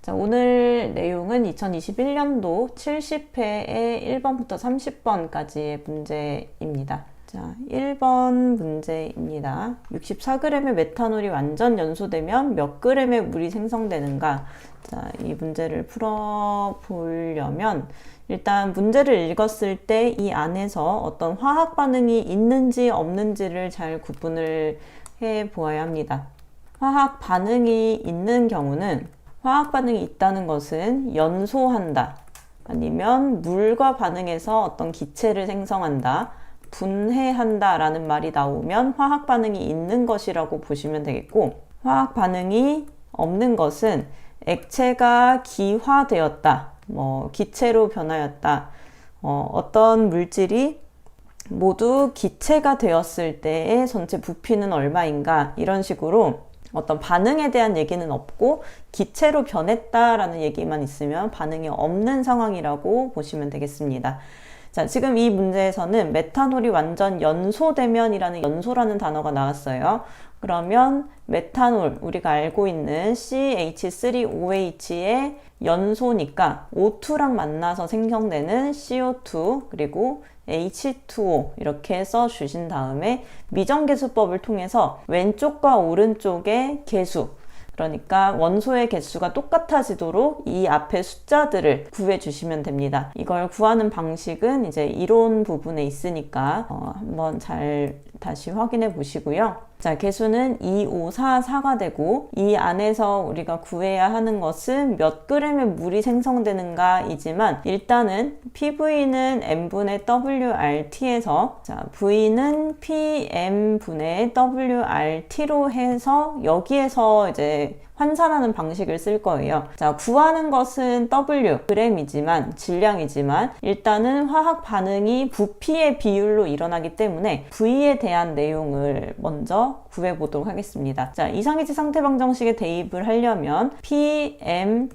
자, 오늘 내용은 2021년도 70회의 1번부터 30번까지의 문제입니다. 자, 1번 문제입니다. 64g의 메탄올이 완전 연소되면 몇 g의 물이 생성되는가? 자, 이 문제를 풀어보려면 일단 문제를 읽었을 때 이 안에서 어떤 화학 반응이 있는지 없는지를 잘 구분을 해 보아야 합니다. 화학 반응이 있는 경우는 화학 반응이 있다는 것은 연소한다, 아니면 물과 반응해서 어떤 기체를 생성한다, 분해한다 라는 말이 나오면 화학 반응이 있는 것이라고 보시면 되겠고, 화학 반응이 없는 것은 액체가 기화되었다, 기체로 변하였다, 어떤 물질이 모두 기체가 되었을 때의 전체 부피는 얼마인가, 이런 식으로 어떤 반응에 대한 얘기는 없고 기체로 변했다라는 얘기만 있으면 반응이 없는 상황이라고 보시면 되겠습니다. 자, 지금 이 문제에서는 메탄올이 완전 연소되면이라는 연소라는 단어가 나왔어요. 그러면 메탄올, 우리가 알고 있는 CH3OH의 연소니까 O2랑 만나서 생성되는 CO2 그리고 H2O 이렇게 써주신 다음에 미정계수법을 통해서 왼쪽과 오른쪽의 계수, 그러니까 원소의 개수가 똑같아지도록 이 앞에 숫자들을 구해주시면 됩니다. 이걸 구하는 방식은 이제 이론 부분에 있으니까 한번 잘 다시 확인해 보시고요. 자, 개수는 2, 5, 4, 4가 되고 이 안에서 우리가 구해야 하는 것은 몇 g의 물이 생성되는가 이지만, 일단은 PV는 M분의 WRT에서 자, V는 PM분의 WRT로 해서 여기에서 이제 환산하는 방식을 쓸 거예요. 자, 구하는 것은 W, g이지만, 질량이지만 일단은 화학 반응이 부피의 비율로 일어나기 때문에 V에 대한 내용을 먼저 구해보도록 하겠습니다. 자, 이상이지 상태방정식에 대입을 하려면 PMWRT에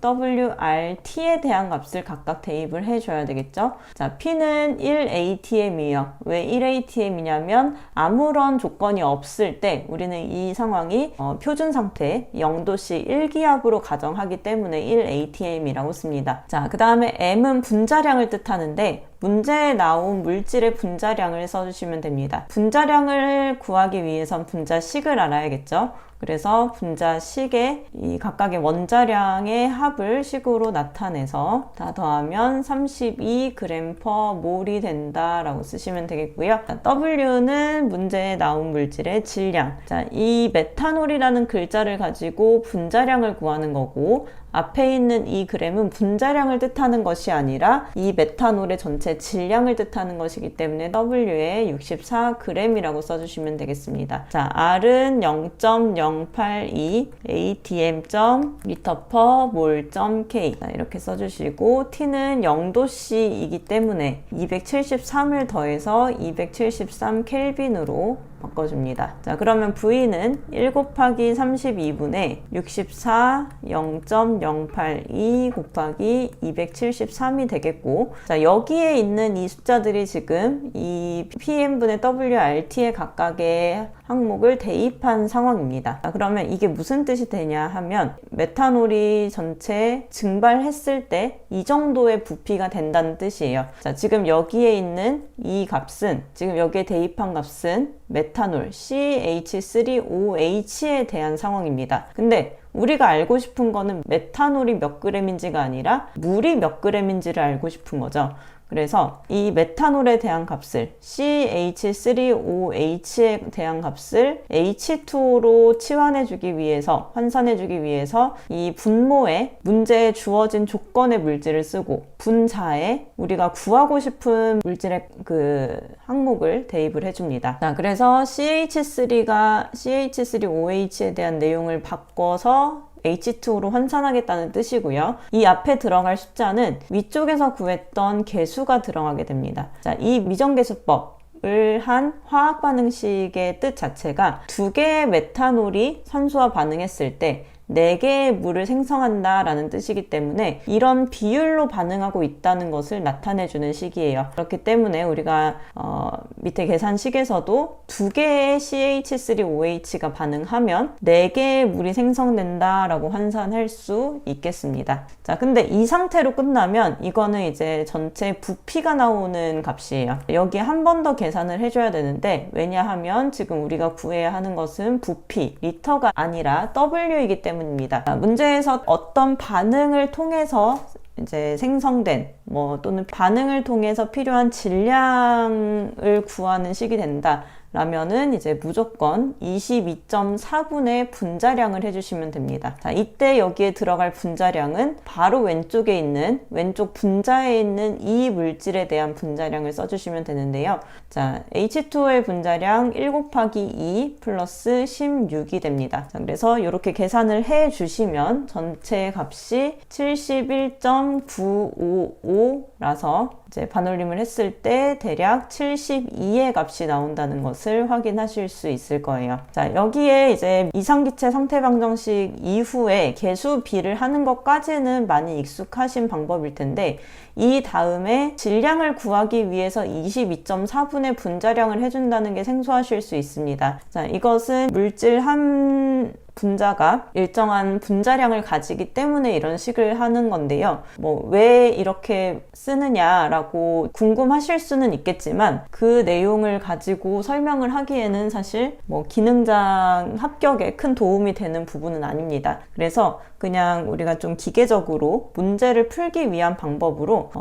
대한 값을 각각 대입을 해줘야 되겠죠. 자, P는 1atm이에요. 왜 1atm이냐면 아무런 조건이 없을 때 우리는 이 상황이 표준 상태 0도씨 1기압으로 가정하기 때문에 1atm이라고 씁니다. 자, 그 다음에 M은 분자량을 뜻하는데 문제에 나온 물질의 분자량을 써주시면 됩니다. 분자량을 구하기 위해선 분자식을 알아야겠죠. 그래서 분자식에 이 각각의 원자량의 합을 식으로 나타내서 다 더하면 32g/몰이 된다라고 쓰시면 되겠고요. W는 문제에 나온 물질의 질량. 자, 이 메탄올이라는 글자를 가지고 분자량을 구하는 거고, 앞에 있는 이 g은 분자량을 뜻하는 것이 아니라 이 메탄올의 전체 질량을 뜻하는 것이기 때문에 W에 64g이라고 써주시면 되겠습니다. 자, R은 0.082 atm/l/mol.k 이렇게 써주시고, T는 0도씨이기 때문에 273을 더해서 273켈빈으로 바꿔줍니다. 자, 그러면 V는 1 곱하기 32분의 64 0.082 곱하기 273이 되겠고, 자, 여기에 있는 이 숫자들이 지금 이 PM분의 WRT의 각각의 항목을 대입한 상황입니다. 자, 그러면 이게 무슨 뜻이 되냐 하면 메탄올이 전체 증발했을 때 이 정도의 부피가 된다는 뜻이에요. 자, 지금 여기에 있는 이 값은, 지금 여기에 대입한 값은 메탄올 CH3OH에 대한 상황입니다. 근데 우리가 알고 싶은 거는 메탄올이 몇 g인지가 아니라 물이 몇 g인지를 알고 싶은 거죠. 그래서 이 메탄올에 대한 값을 CH3OH에 대한 값을 H2O로 치환해주기 위해서, 환산해주기 위해서 이 분모에 문제에 주어진 조건의 물질을 쓰고, 분자에 우리가 구하고 싶은 물질의 그 항목을 대입을 해줍니다. 자, 그래서 CH3OH에 대한 내용을 바꿔서 H2O로 환산하겠다는 뜻이고요. 이 앞에 들어갈 숫자는 위쪽에서 구했던 개수가 들어가게 됩니다. 자, 이 미정계수법을 한 화학 반응식의 뜻 자체가 두 개의 메탄올이 산소와 반응했을 때 4개의 물을 생성한다라는 뜻이기 때문에 이런 비율로 반응하고 있다는 것을 나타내주는 식이에요. 그렇기 때문에 우리가 밑에 계산식에서도 2개의 CH3OH가 반응하면 4개의 물이 생성된다라고 환산할 수 있겠습니다. 자, 근데 이 상태로 끝나면 이거는 이제 전체 부피가 나오는 값이에요. 여기에 한 번 더 계산을 해줘야 되는데, 왜냐하면 지금 우리가 구해야 하는 것은 부피, 리터가 아니라 W이기 때문입니다. 문제에서 어떤 반응을 통해서 이제 생성된 또는 반응을 통해서 필요한 질량을 구하는 식이 된다 라면은 이제 무조건 22.4분의 분자량을 해주시면 됩니다. 자, 이때 여기에 들어갈 분자량은 바로 왼쪽 분자에 있는 이 물질에 대한 분자량을 써주시면 되는데요. 자, H2O의 분자량 1 곱하기 2 플러스 16이 됩니다. 자, 그래서 이렇게 계산을 해 주시면 전체 값이 71.955라서 이제 반올림을 했을 때 대략 72의 값이 나온다는 것을 확인하실 수 있을 거예요. 자, 여기에 이제 이상기체 상태방정식 이후에 계수 비를 하는 것까지는 많이 익숙하신 방법일 텐데, 이 다음에 질량을 구하기 위해서 22.4분의 분자량을 해준다는 게 생소하실 수 있습니다. 자, 이것은 물질 한 분자가 일정한 분자량을 가지기 때문에 이런 식을 하는 건데요. 왜 이렇게 쓰느냐라고 궁금하실 수는 있겠지만, 그 내용을 가지고 설명을 하기에는 사실 기능장 합격에 큰 도움이 되는 부분은 아닙니다. 그래서 그냥 우리가 좀 기계적으로 문제를 풀기 위한 방법으로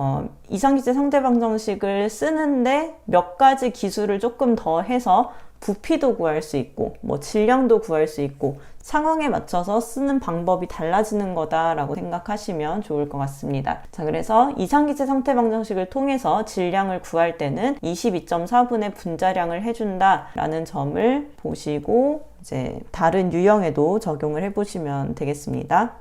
이상기체 상태방정식을 쓰는데 몇 가지 기술을 조금 더 해서 부피도 구할 수 있고 질량도 구할 수 있고 상황에 맞춰서 쓰는 방법이 달라지는 거다라고 생각하시면 좋을 것 같습니다. 자, 그래서 이상기체 상태방정식을 통해서 질량을 구할 때는 22.4분의 분자량을 해준다라는 점을 보시고 이제 다른 유형에도 적용을 해보시면 되겠습니다.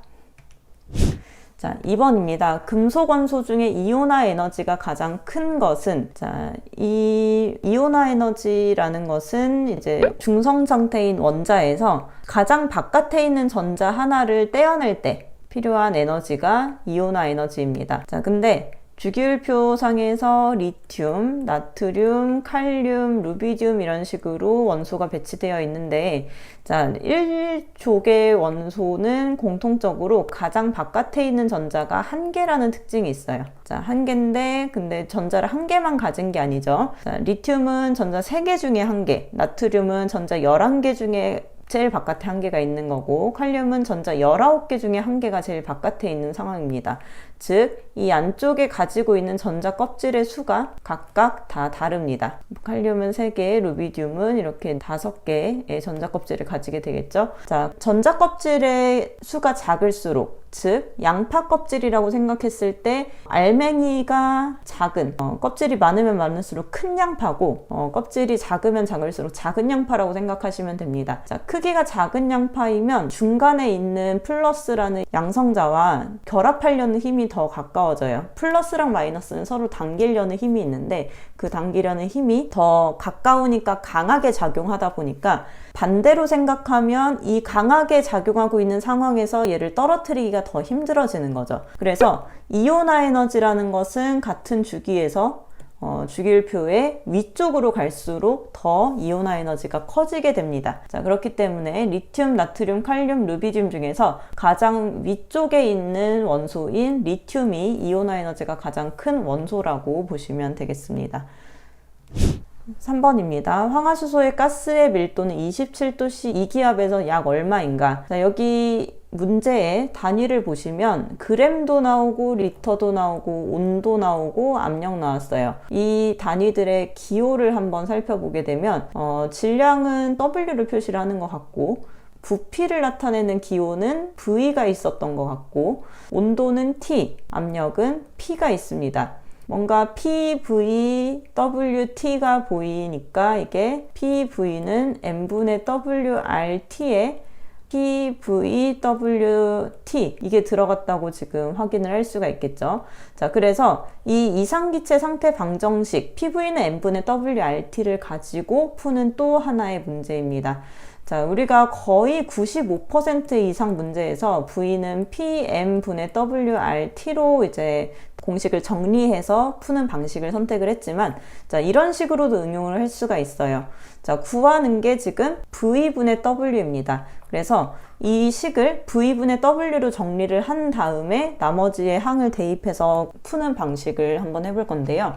자, 2번입니다. 금속 원소 중에 이온화 에너지가 가장 큰 것은, 자, 이 이온화 에너지라는 것은 이제 중성 상태인 원자에서 가장 바깥에 있는 전자 하나를 떼어낼 때 필요한 에너지가 이온화 에너지입니다. 자, 근데 주기율표 상에서 리튬, 나트륨, 칼륨, 루비디움 이런 식으로 원소가 배치되어 있는데, 자, 1족의 원소는 공통적으로 가장 바깥에 있는 전자가 1개라는 특징이 있어요. 자, 1개인데 근데 전자를 1개만 가진 게 아니죠. 자, 리튬은 전자 3개 중에 1개, 나트륨은 전자 11개 중에 제일 바깥에 1개가 있는 거고, 칼륨은 전자 19개 중에 1개가 제일 바깥에 있는 상황입니다. 즉, 이 안쪽에 가지고 있는 전자 껍질의 수가 각각 다 다릅니다. 칼륨은 3개, 루비디움은 이렇게 5개의 전자 껍질을 가지게 되겠죠. 자, 전자 껍질의 수가 작을수록, 즉 양파 껍질이라고 생각했을 때 알맹이가 작은, 껍질이 많으면 많을수록 큰 양파고, 껍질이 작으면 작을수록 작은 양파라고 생각하시면 됩니다. 자, 크기가 작은 양파이면 중간에 있는 플러스라는 양성자와 결합하려는 힘이 더 가까워져요. 플러스랑 마이너스는 서로 당기려는 힘이 있는데, 그 당기려는 힘이 더 가까우니까 강하게 작용하다 보니까, 반대로 생각하면 이 강하게 작용하고 있는 상황에서 얘를 떨어뜨리기가 더 힘들어지는 거죠. 그래서 이온화 에너지라는 것은 같은 주기에서 주기율표의 위쪽으로 갈수록 더 이온화 에너지가 커지게 됩니다. 자, 그렇기 때문에 리튬, 나트륨, 칼륨, 루비디움 중에서 가장 위쪽에 있는 원소인 리튬이 이온화 에너지가 가장 큰 원소라고 보시면 되겠습니다. 3번입니다. 황화수소의 가스의 밀도는 27도씨 2기압에서 약 얼마인가? 자, 여기 문제의 단위를 보시면 그램도 나오고 리터도 나오고 온도 나오고 압력 나왔어요. 이 단위들의 기호를 한번 살펴보게 되면 질량은 W를 표시를 하는 것 같고, 부피를 나타내는 기호는 V가 있었던 것 같고, 온도는 T, 압력은 P가 있습니다. 뭔가 PVWT가 보이니까 이게 PV는 M분의 WRT의 PVWT 이게 들어갔다고 지금 확인을 할 수가 있겠죠. 자, 그래서 이 이상기체 상태 방정식 PV는 n분의 WRT를 가지고 푸는 또 하나의 문제입니다. 자, 우리가 거의 95% 이상 문제에서 V는 PM분의 WRT로 이제 공식을 정리해서 푸는 방식을 선택을 했지만, 자, 이런 식으로도 응용을 할 수가 있어요. 자, 구하는 게 지금 V분의 W입니다. 그래서 이 식을 V분의 W로 정리를 한 다음에 나머지의 항을 대입해서 푸는 방식을 한번 해볼 건데요.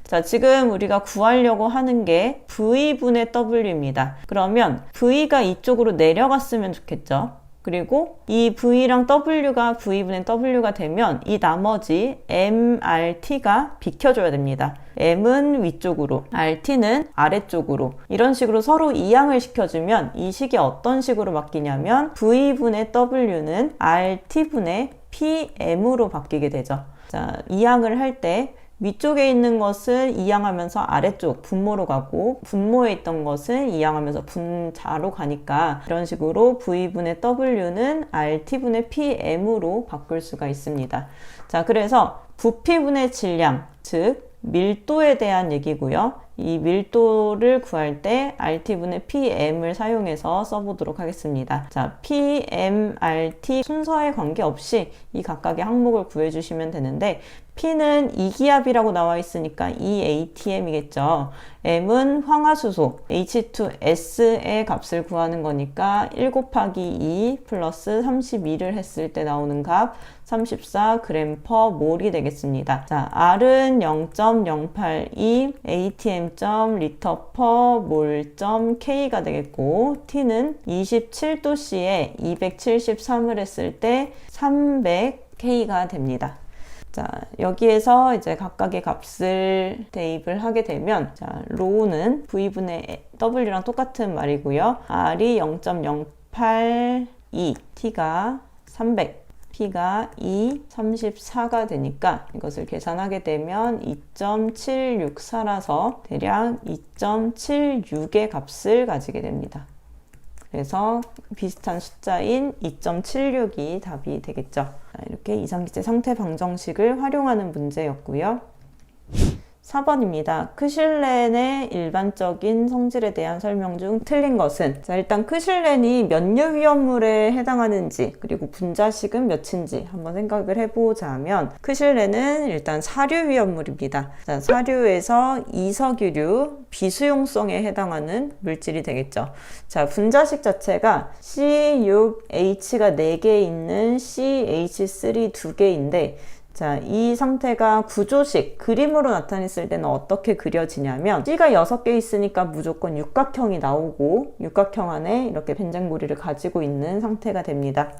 자, 지금 우리가 구하려고 하는 게 V분의 W입니다. 그러면 V가 이쪽으로 내려갔으면 좋겠죠. 그리고 이 V랑 W가 V분의 W가 되면 이 나머지 MRT가 비켜줘야 됩니다. M은 위쪽으로, RT는 아래쪽으로. 이런 식으로 서로 이항을 시켜주면 이 식이 어떤 식으로 바뀌냐면 V분의 W는 RT분의 PM으로 바뀌게 되죠. 자, 이항을 할 때 위쪽에 있는 것은 이항하면서 아래쪽 분모로 가고, 분모에 있던 것은 이항하면서 분자로 가니까 이런 식으로 V분의 W는 RT분의 PM으로 바꿀 수가 있습니다. 자, 그래서 부피분의 질량, 즉 밀도에 대한 얘기고요. 이 밀도를 구할 때 RT분의 PM을 사용해서 써보도록 하겠습니다. 자, PM, RT 순서에 관계없이 이 각각의 항목을 구해주시면 되는데, P는 이기압이라고 나와 있으니까 EATM이겠죠. M은 황화수소, H2S의 값을 구하는 거니까 1 곱하기 2 플러스 32를 했을 때 나오는 값 34g/몰이 되겠습니다. 자, R은 0.082 atm.l/몰.k가 되겠고, T는 27도씨에 273을 했을 때 300K가 됩니다. 자, 여기에서 이제 각각의 값을 대입을 하게 되면, 자, 로우는 V분의 W랑 똑같은 말이고요. R이 0.082, T가 300, P가 2, 34가 되니까 이것을 계산하게 되면 2.764라서 대략 2.76의 값을 가지게 됩니다. 그래서 비슷한 숫자인 2.76이 답이 되겠죠. 자, 이렇게 이상기체 상태 방정식을 활용하는 문제였고요. 4번입니다. 크실렌의 일반적인 성질에 대한 설명 중 틀린 것은? 자, 일단 크실렌이 몇 류 위험물에 해당하는지, 그리고 분자식은 몇인지 한번 생각을 해보자면, 크실렌은 일단 사류 위험물입니다. 자, 사류에서 이석유류, 비수용성에 해당하는 물질이 되겠죠. 자, 분자식 자체가 C6H가 4개 있는 CH3 2개인데, 자, 이 상태가 구조식, 그림으로 나타냈을 때는 어떻게 그려지냐면, C가 6개 있으니까 무조건 육각형이 나오고, 육각형 안에 이렇게 벤젠고리를 가지고 있는 상태가 됩니다.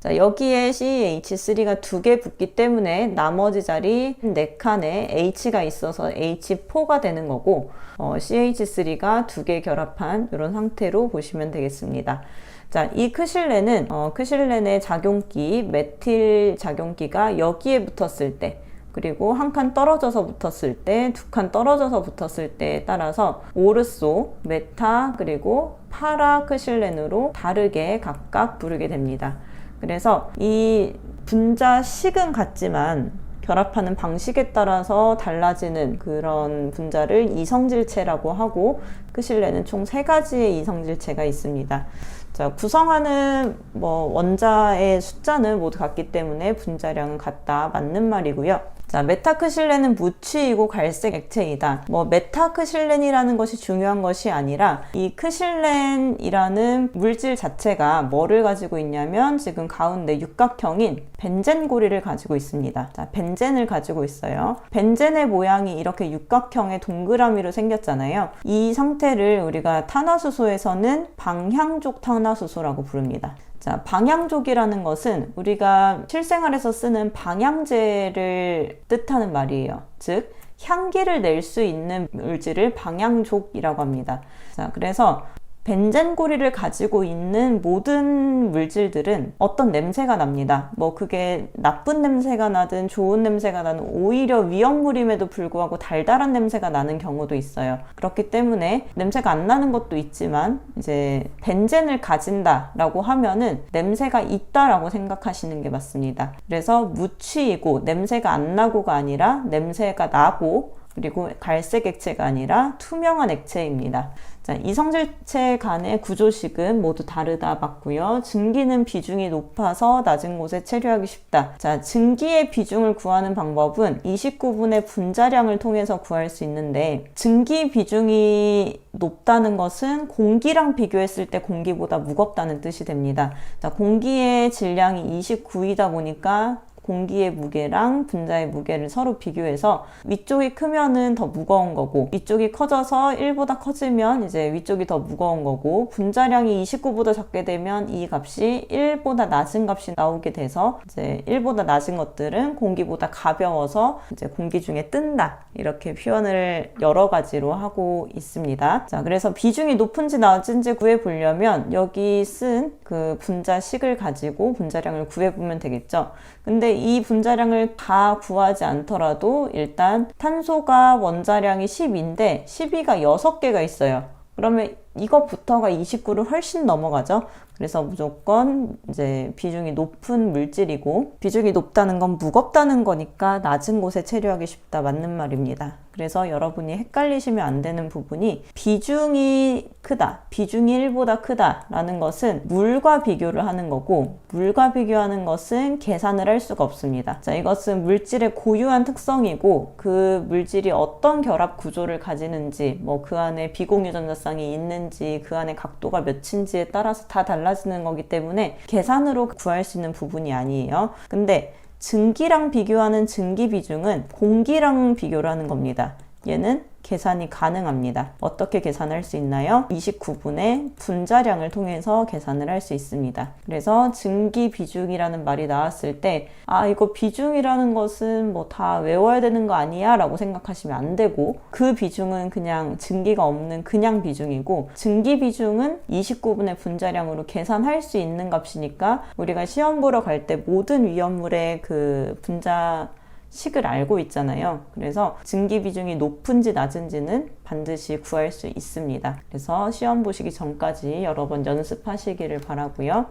자, 여기에 CH3가 2개 붙기 때문에 나머지 자리 4칸에 H가 있어서 H4가 되는 거고, CH3가 2개 결합한 이런 상태로 보시면 되겠습니다. 자, 이 크실렌은 크실렌의 작용기, 메틸 작용기가 여기에 붙었을 때, 그리고 한 칸 떨어져서 붙었을 때, 2칸 떨어져서 붙었을 때에 따라서 오르소, 메타, 그리고 파라 크실렌으로 다르게 각각 부르게 됩니다. 그래서 이 분자식은 같지만 결합하는 방식에 따라서 달라지는 그런 분자를 이성질체라고 하고, 크실렌은 총 3가지의 이성질체가 있습니다. 자, 구성하는 원자의 숫자는 모두 같기 때문에 분자량은 같다, 맞는 말이고요. 자, 메타크실렌은 무취이고 갈색 액체이다. 메타크실렌이라는 것이 중요한 것이 아니라 이 크실렌이라는 물질 자체가 뭐를 가지고 있냐면, 지금 가운데 육각형인 벤젠고리를 가지고 있습니다. 자, 벤젠을 가지고 있어요. 벤젠의 모양이 이렇게 육각형의 동그라미로 생겼잖아요. 이 상태를 우리가 탄화수소에서는 방향족 탄화수소라고 부릅니다. 자, 방향족이라는 것은 우리가 실생활에서 쓰는 방향제를 뜻하는 말이에요. 즉, 향기를 낼 수 있는 물질을 방향족이라고 합니다. 자, 그래서 벤젠고리를 가지고 있는 모든 물질들은 어떤 냄새가 납니다. 뭐 그게 나쁜 냄새가 나든 좋은 냄새가 나든 오히려 위험물임에도 불구하고 달달한 냄새가 나는 경우도 있어요. 그렇기 때문에 냄새가 안 나는 것도 있지만 이제 벤젠을 가진다라고 하면은 냄새가 있다라고 생각하시는 게 맞습니다. 그래서 무취이고 냄새가 안 나고가 아니라 냄새가 나고 그리고 갈색 액체가 아니라 투명한 액체입니다. 자, 이성질체 간의 구조식은 모두 다르다 봤고요. 증기는 비중이 높아서 낮은 곳에 체류하기 쉽다. 자, 증기의 비중을 구하는 방법은 29분의 분자량을 통해서 구할 수 있는데 증기 비중이 높다는 것은 공기랑 비교했을 때 공기보다 무겁다는 뜻이 됩니다. 자, 공기의 질량이 29이다 보니까 공기의 무게랑 분자의 무게를 서로 비교해서 위쪽이 크면은 더 무거운 거고 위쪽이 커져서 1보다 커지면 이제 위쪽이 더 무거운 거고 분자량이 29보다 작게 되면 이 값이 1보다 낮은 값이 나오게 돼서 이제 1보다 낮은 것들은 공기보다 가벼워서 이제 공기 중에 뜬다 이렇게 표현을 여러 가지로 하고 있습니다. 자, 그래서 비중이 높은지 낮은지 구해 보려면 여기 쓴 그 분자식을 가지고 분자량을 구해 보면 되겠죠. 근데 이 분자량을 다 구하지 않더라도 일단 탄소가 원자량이 10인데 12가 6개가 있어요. 그러면 이것부터가 29를 훨씬 넘어가죠. 그래서 무조건 이제 비중이 높은 물질이고 비중이 높다는 건 무겁다는 거니까 낮은 곳에 체류하기 쉽다 맞는 말입니다. 그래서 여러분이 헷갈리시면 안 되는 부분이 비중이 크다, 비중이 1보다 크다 라는 것은 물과 비교를 하는 거고 물과 비교하는 것은 계산을 할 수가 없습니다. 자, 이것은 물질의 고유한 특성이고 그 물질이 어떤 결합 구조를 가지는지 뭐 그 안에 비공유전자쌍이 있는지 그 안에 각도가 몇인지에 따라서 다 달라지는 거기 때문에 계산으로 구할 수 있는 부분이 아니에요. 근데 증기랑 비교하는 증기 비중은 공기랑 비교를 하는 겁니다. 얘는 계산이 가능합니다. 어떻게 계산할 수 있나요? 29분의 분자량을 통해서 계산을 할 수 있습니다. 그래서 증기 비중이라는 말이 나왔을 때 아, 이거 비중이라는 것은 뭐 다 외워야 되는 거 아니야? 라고 생각하시면 안 되고 그 비중은 그냥 증기가 없는 그냥 비중이고 증기 비중은 29분의 분자량으로 계산할 수 있는 값이니까 우리가 시험 보러 갈 때 모든 위험물의 그 분자 식을 알고 있잖아요. 그래서 증기 비중이 높은지 낮은지는 반드시 구할 수 있습니다. 그래서 시험 보시기 전까지 여러 번 연습하시기를 바라고요.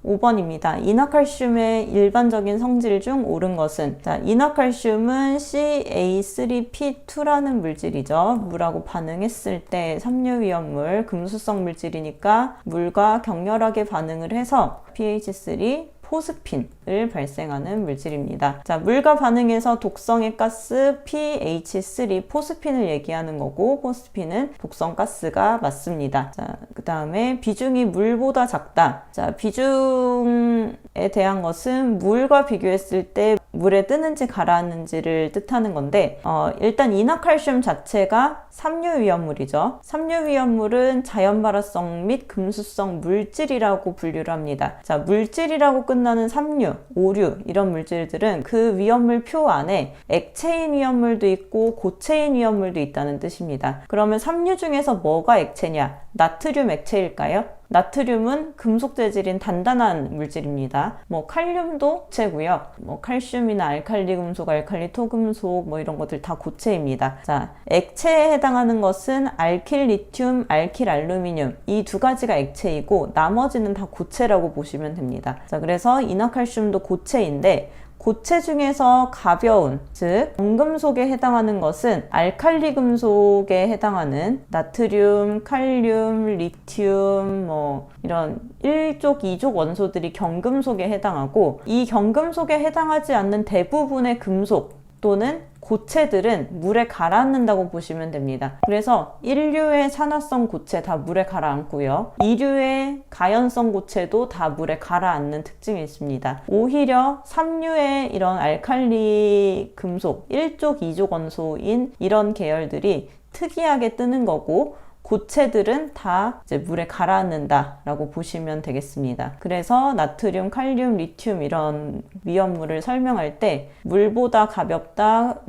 5번입니다. 이나칼슘의 일반적인 성질 중 옳은 것은? 자, 이나칼슘은 CA3P2라는 물질이죠. 물하고 반응했을 때 삼류위험물, 금수성 물질이니까 물과 격렬하게 반응을 해서 pH3 포스핀을 발생하는 물질입니다. 자, 물과 반응해서 독성의 가스 pH3 포스핀을 얘기하는 거고 포스핀은 독성 가스가 맞습니다. 자, 그 다음에 비중이 물보다 작다. 자, 비중에 대한 것은 물과 비교했을 때 물에 뜨는지 가라앉는지를 뜻하는 건데 일단 이나칼슘 자체가 삼류위험물이죠. 삼류위험물은 자연발화성 및 금수성 물질이라고 분류를 합니다. 자, 물질이라고 끝나는 삼류, 오류 이런 물질들은 그 위험물 표 안에 액체인 위험물도 있고 고체인 위험물도 있다는 뜻입니다. 그러면 삼류 중에서 뭐가 액체냐? 나트륨 액체일까요? 나트륨은 금속 재질인 단단한 물질입니다. 뭐 칼륨도 고체고요. 뭐 칼슘이나 알칼리 금속, 알칼리 토금속 뭐 이런 것들 다 고체입니다. 자, 액체에 해당하는 것은 알킬 리튬, 알킬 알루미늄 이 두 가지가 액체이고 나머지는 다 고체라고 보시면 됩니다. 자, 그래서 이나칼슘도 고체인데 고체 중에서 가벼운, 즉 정금속에 해당하는 것은 알칼리 금속에 해당하는 나트륨, 칼륨, 리튬 뭐 이런 1족, 2족 원소들이 경금속에 해당하고 이 경금속에 해당하지 않는 대부분의 금속 또는 고체들은 물에 가라앉는다고 보시면 됩니다. 그래서 1류의 산화성 고체 다 물에 가라앉고요. 2류의 가연성 고체도 다 물에 가라앉는 특징이 있습니다. 오히려 3류의 이런 알칼리 금속, 1족, 2족 원소인 이런 계열들이 특이하게 뜨는 거고 고체들은 다 이제 물에 가라앉는다 라고 보시면 되겠습니다. 그래서 나트륨, 칼륨, 리튬 이런 위험물을 설명할 때 물보다 가볍다,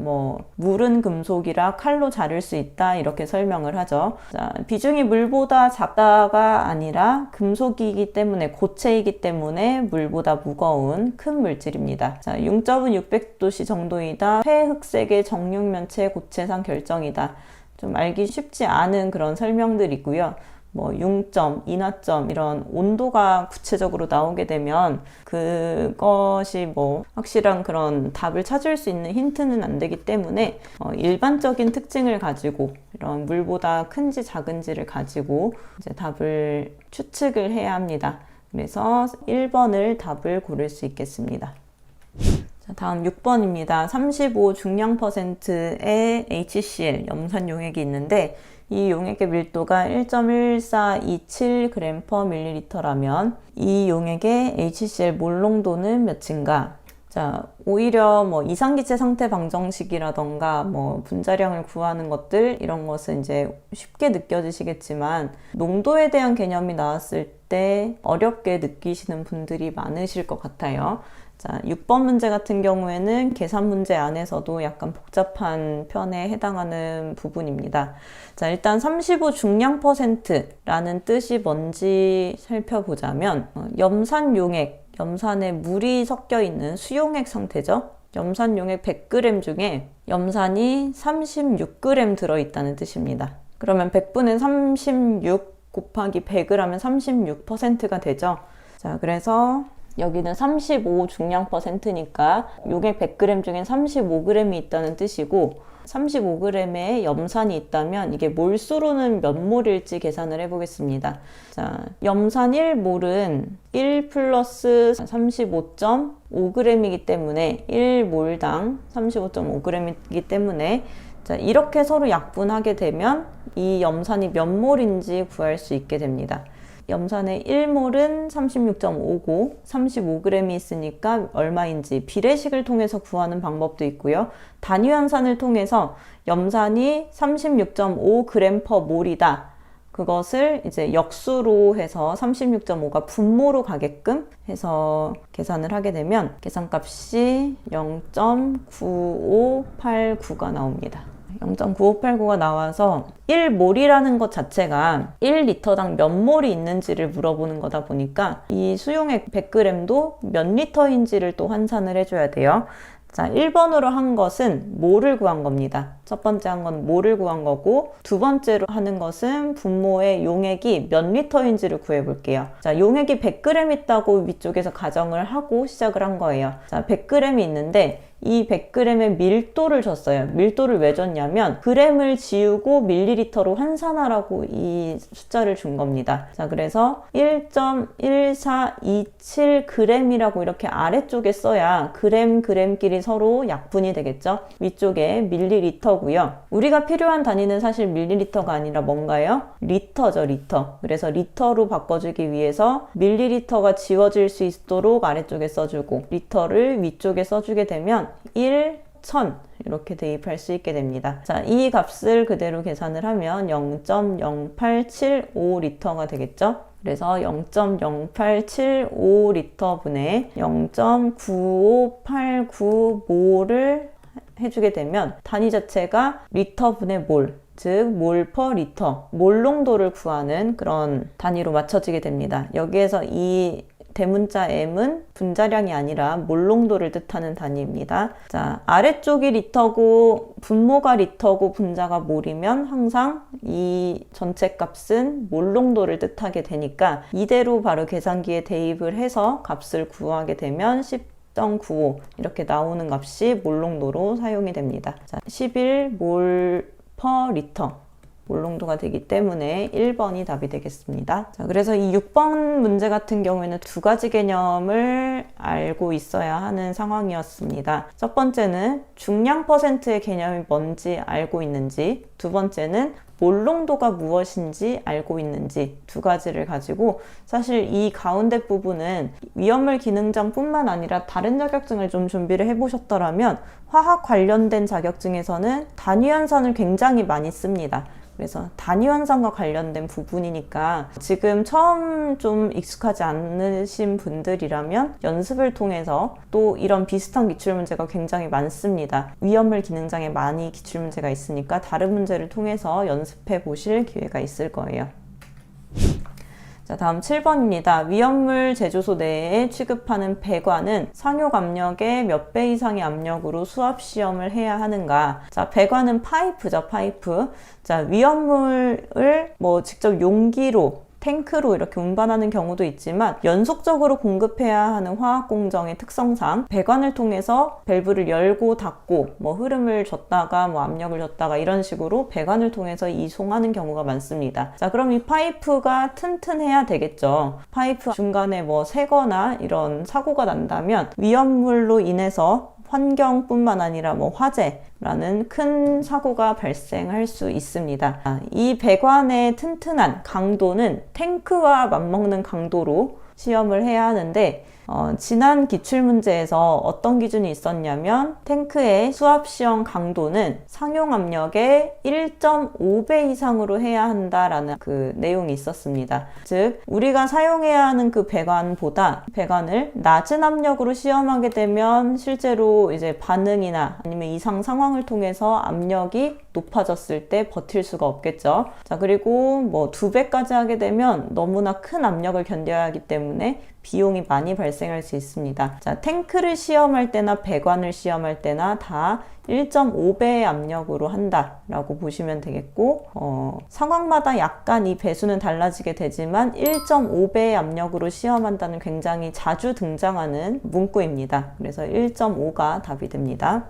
물은 금속이라 칼로 자를 수 있다 이렇게 설명을 하죠. 자, 비중이 물보다 작다가 아니라 금속이기 때문에, 고체이기 때문에 물보다 무거운 큰 물질입니다. 자, 융점은 600도씨 정도이다. 폐흑색의 정육면체 고체상 결정이다. 좀 알기 쉽지 않은 그런 설명들이고요. 융점, 인화점 이런 온도가 구체적으로 나오게 되면 그것이 확실한 그런 답을 찾을 수 있는 힌트는 안 되기 때문에 일반적인 특징을 가지고 이런 물보다 큰지 작은지를 가지고 이제 답을 추측을 해야 합니다. 그래서 1번을 답을 고를 수 있겠습니다. 자, 다음 6번입니다. 35 중량 %의 HCl, 염산 용액이 있는데 이 용액의 밀도가 1.1427g/ml라면 이 용액의 HCl 몰 농도는 몇인가? 자, 오히려 이상기체 상태 방정식이라던가 분자량을 구하는 것들 이런 것은 이제 쉽게 느껴지시겠지만 농도에 대한 개념이 나왔을 때 어렵게 느끼시는 분들이 많으실 것 같아요. 자, 6번 문제 같은 경우에는 계산 문제 안에서도 약간 복잡한 편에 해당하는 부분입니다. 자, 일단 35 중량 %라는 뜻이 뭔지 살펴보자면 염산용액, 염산에 물이 섞여 있는 수용액 상태죠. 염산용액 100g 중에 염산이 36g 들어있다는 뜻입니다. 그러면 100분의 36 곱하기 100을 하면 36%가 되죠. 자, 그래서 여기는 35 중량 %니까 용액 100g 중엔 35g이 있다는 뜻이고 35g의 염산이 있다면 이게 몰수로는 몇 몰일지 계산을 해보겠습니다. 자, 염산 1몰은 1 플러스 35.5g이기 때문에 1몰당 35.5g이기 때문에 자, 이렇게 서로 약분하게 되면 이 염산이 몇 몰인지 구할 수 있게 됩니다. 염산의 1몰은 36.5고 35g이 있으니까 얼마인지 비례식을 통해서 구하는 방법도 있고요. 단위환산을 통해서 염산이 36.5g/몰이다. 그것을 이제 역수로 해서 36.5가 분모로 가게끔 해서 계산을 하게 되면 계산값이 0.9589가 나옵니다. 0.9589가 나와서 1몰이라는 것 자체가 1리터당 몇 몰이 있는지를 물어보는 거다 보니까 이 수용액 100g도 몇 리터인지를 또 환산을 해줘야 돼요. 자, 1번으로 한 것은 몰을 구한 겁니다. 첫 번째 한 건 몰을 구한 거고 두 번째로 하는 것은 분모의 용액이 몇 리터인지를 구해볼게요. 자, 용액이 100g 있다고 위쪽에서 가정을 하고 시작을 한 거예요. 자, 100g이 있는데 이 100g의 밀도를 줬어요. 밀도를 왜 줬냐면 g을 지우고 밀리리터로 환산하라고 이 숫자를 준 겁니다. 자, 그래서 1.1427g이라고 이렇게 아래쪽에 써야 g끼리 서로 약분이 되겠죠. 위쪽에 밀리리터고요. 우리가 필요한 단위는 사실 밀리리터가 아니라 뭔가요? 리터죠, 리터. 그래서 리터로 바꿔주기 위해서 밀리리터가 지워질 수 있도록 아래쪽에 써주고 리터를 위쪽에 써주게 되면 1000 이렇게 대입할 수 있게 됩니다. 자, 이 값을 그대로 계산을 하면 0.0875리터가 되겠죠? 그래서 0.0875리터 분의 0.9589몰을 해주게 되면 단위 자체가 리터 분의 몰, 즉 몰 퍼 리터, 몰 농도를 구하는 그런 단위로 맞춰지게 됩니다. 여기에서 이 대문자 m은 분자량이 아니라 몰 농도를 뜻하는 단위입니다. 자, 아래쪽이 리터고 분모가 리터고 분자가 몰이면 항상 이 전체 값은 몰 농도를 뜻하게 되니까 이대로 바로 계산기에 대입을 해서 값을 구하게 되면 10.95 이렇게 나오는 값이 몰 농도로 사용이 됩니다. 자, 11몰 퍼 리터 몰 농도가 되기 때문에 1번이 답이 되겠습니다. 자, 그래서 이 6번 문제 같은 경우에는 두 가지 개념을 알고 있어야 하는 상황이었습니다. 첫 번째는 중량 %의 개념이 뭔지 알고 있는지, 두 번째는 몰롱도가 무엇인지 알고 있는지 두 가지를 가지고 사실 이 가운데 부분은 위험물 기능장 뿐만 아니라 다른 자격증을 좀 준비를 해보셨더라면 화학 관련된 자격증에서는 단위현산을 굉장히 많이 씁니다. 그래서 단위현상과 관련된 부분이니까 지금 처음 좀 익숙하지 않으신 분들이라면 연습을 통해서 또 이런 비슷한 기출문제가 굉장히 많습니다. 위험물 기능장에 많이 기출문제가 있으니까 다른 문제를 통해서 연습해 보실 기회가 있을 거예요. 자, 다음 7번입니다. 위험물 제조소 내에 취급하는 배관은 상용 압력의 몇 배 이상의 압력으로 수압 시험을 해야 하는가? 자, 배관은 파이프죠, 파이프. 자, 위험물을 뭐 직접 용기로 탱크로 이렇게 운반하는 경우도 있지만 연속적으로 공급해야 하는 화학 공정의 특성상 배관을 통해서 밸브를 열고 닫고 뭐 흐름을 줬다가 뭐 압력을 줬다가 이런 식으로 배관을 통해서 이송하는 경우가 많습니다. 자, 그럼 이 파이프가 튼튼해야 되겠죠. 파이프 중간에 뭐 새거나 이런 사고가 난다면 위험물로 인해서 환경뿐만 아니라 뭐 화재라는 큰 사고가 발생할 수 있습니다. 이 배관의 튼튼한 강도는 탱크와 맞먹는 강도로 시험을 해야 하는데 지난 기출문제에서 어떤 기준이 있었냐면 탱크의 수압시험 강도는 상용 압력의 1.5배 이상으로 해야 한다라는 그 내용이 있었습니다. 즉 우리가 사용해야 하는 그 배관보다 배관을 낮은 압력으로 시험하게 되면 실제로 이제 반응이나 아니면 이상 상황을 통해서 압력이 높아졌을 때 버틸 수가 없겠죠. 자, 그리고 뭐 2배까지 하게 되면 너무나 큰 압력을 견뎌야 하기 때문에 비용이 많이 발생할 수 있습니다. 자, 탱크를 시험할 때나 배관을 시험할 때나 다 1.5배의 압력으로 한다라고 보시면 되겠고 상황마다 약간 이 배수는 달라지게 되지만 1.5배의 압력으로 시험한다는 굉장히 자주 등장하는 문구입니다. 그래서 1.5가 답이 됩니다.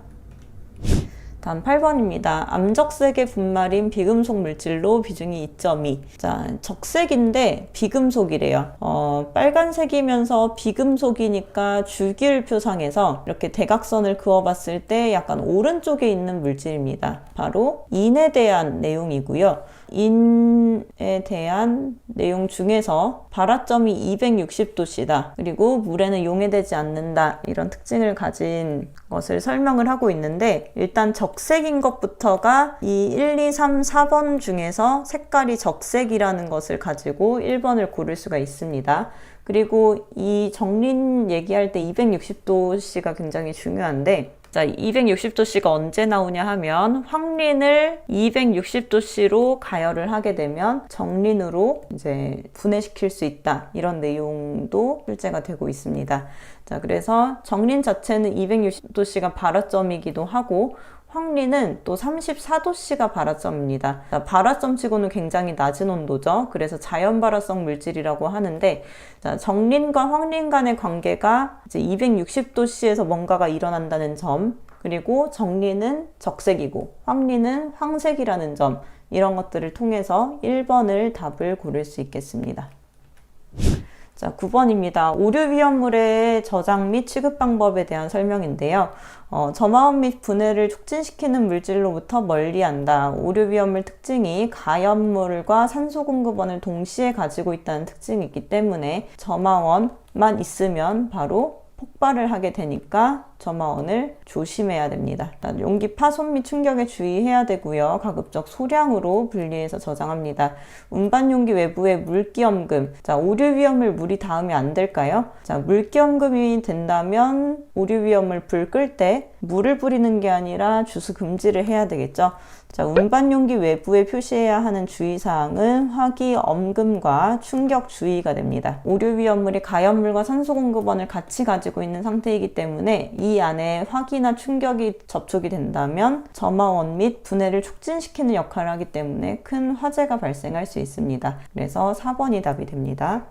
다음 8번입니다. 암적색의 분말인 비금속 물질로 비중이 2.2. 자, 적색인데 비금속이래요. 빨간색이면서 비금속이니까 주기율표상에서 이렇게 대각선을 그어봤을 때 약간 오른쪽에 있는 물질입니다. 바로 인에 대한 내용이고요. 인에 대한 내용 중에서 발화점이 260도씨다. 그리고 물에는 용해되지 않는다. 이런 특징을 가진 것을 설명을 하고 있는데 일단 적색인 것부터가 이 1, 2, 3, 4번 중에서 색깔이 적색이라는 것을 가지고 1번을 고를 수가 있습니다. 그리고 이 정린 얘기할 때 260도씨가 굉장히 중요한데 자, 260도씨가 언제 나오냐 하면 황린을 260도씨로 가열을 하게 되면 정린으로 이제 분해시킬 수 있다. 이런 내용도 출제가 되고 있습니다. 자, 그래서 정린 자체는 260도씨가 발화점이기도 하고 황린은 또 34도씨가 발화점입니다. 자, 발화점치고는 굉장히 낮은 온도죠. 그래서 자연 발화성 물질이라고 하는데 자, 정린과 황린 간의 관계가 이제 260도씨에서 뭔가가 일어난다는 점, 그리고 정린은 적색이고 황린은 황색이라는 점, 이런 것들을 통해서 1번을 답을 고를 수 있겠습니다. 자, 9번입니다. 오류 위험물의 저장 및 취급 방법에 대한 설명인데요. 점화원 및 분해를 촉진시키는 물질로부터 멀리한다. 오류 위험물 특징이 가염물과 산소 공급원을 동시에 가지고 있다는 특징이 있기 때문에 점화원만 있으면 바로 폭발을 하게 되니까 점화원을 조심해야 됩니다. 용기 파손 및 충격에 주의해야 되고요. 가급적 소량으로 분리해서 저장합니다. 운반 용기 외부에 물기염금. 자, 오류 위험을 물이 닿으면 안 될까요? 자, 물기염금이 된다면 오류 위험을 불 끌 때 물을 뿌리는 게 아니라 주수 금지를 해야 되겠죠. 자, 운반 용기 외부에 표시해야 하는 주의사항은 화기 엄금과 충격 주의가 됩니다. 오류 위험물이 가염물과 산소 공급원을 같이 가지고 있는 상태이기 때문에 이 안에 화기나 충격이 접촉이 된다면 점화원 및 분해를 촉진시키는 역할을 하기 때문에 큰 화재가 발생할 수 있습니다. 그래서 4번이 답이 됩니다.